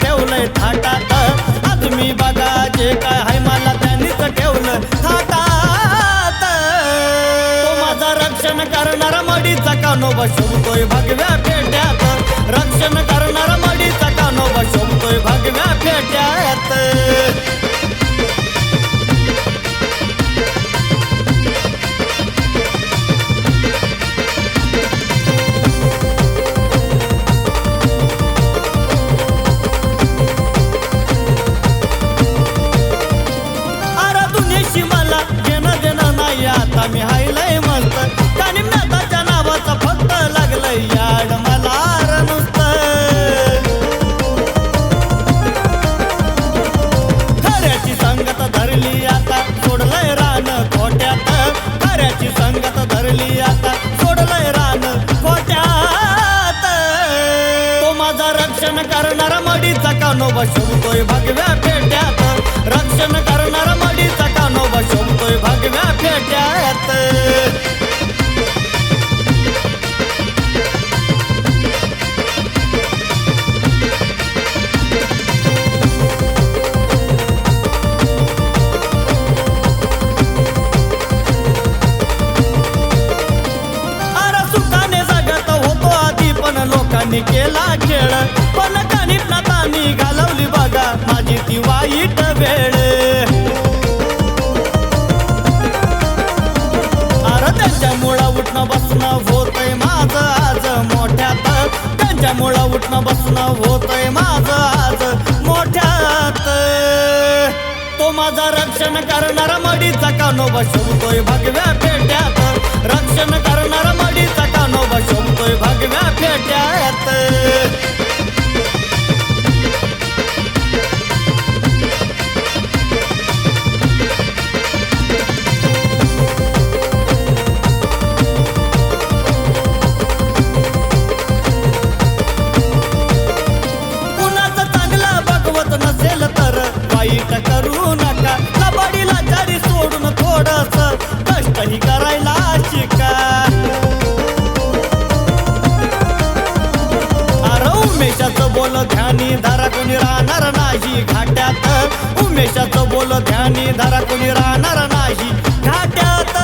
ठेवलंय थाटात. आज मी बघा जे काय हाय मला त्यांनीच ठेवलं थाटात. तो माझा रक्षण करणारा मडीचा कानोबा शोभतोय भगव्या पेट्यात. रक्षण करणारा मडीचा कानोबा शोभतोय भगव्या पेट्यात. मला घेणं देणं नाही आता मी हायलय मस्त. कानी नाताच्या नावाचं फक्त लागलंय याड मला नुसतं. खऱ्याची संगत धरली आता सोडलंय रान खोट्यात. खऱ्याची संगत धरली आता सोडलंय रान खोट्यात. तो माझा रक्षण करणारा मडीचा कानोबा शोभतोय भगव्या पेट्यात. रक्षण करणारा मडीचा कानोबा शोभतोय भगव्या पेट्यात. अरे सुखाने जगत होतो आधी पण लोकांनी केला खेळ. पण कानीत नातानी घालवली बघा माझी ती वाईट वेळ. त्यांच्यामुळं उठणं बसणं होतंय माझं आज मोठ्यात. त्यांच्यामुळं उठणं बसणं होतंय माझं आज मोठ्यात. तो माझा रक्षण करणारा मडीचा कानोबा शोभतोय भगव्या पेट्यात. रक्षण करणारा मडीचा कानोबा शोभतोय भगव्या पेट्यात. नसेल तर वाईट करू नका. कबड्डीला चारी सोडून थोडस कष्टही करायला शिका. अरे उमेशाचं बोल ध्यानी धरा कोणी राहणार नाही घाट्यात. उमेशाचं बोल ध्यानी धरा कोणी राहणार नाही घाट्यात.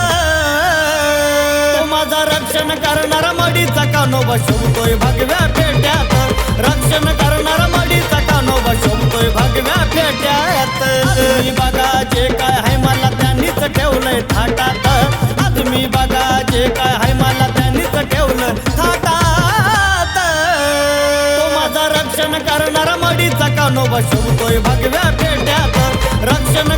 तो माझा रक्षण करणारा मडीचा कानोबा शोभतोय भगव्या पेट्यात. रक्षण करणारा मडीचा कानोबा शोभतोय भगव्या पेट्यात. मी बघा जे काय हाय मला त्यांनीच ठेवलंय थाटात. आज मी बघा जे काय हाय मला त्यांनीच ठेवलं थाटात. तो माझा रक्षण करणारा मडीचा कानोबा शोभतोय भगव्या पेट्यात. रक्षण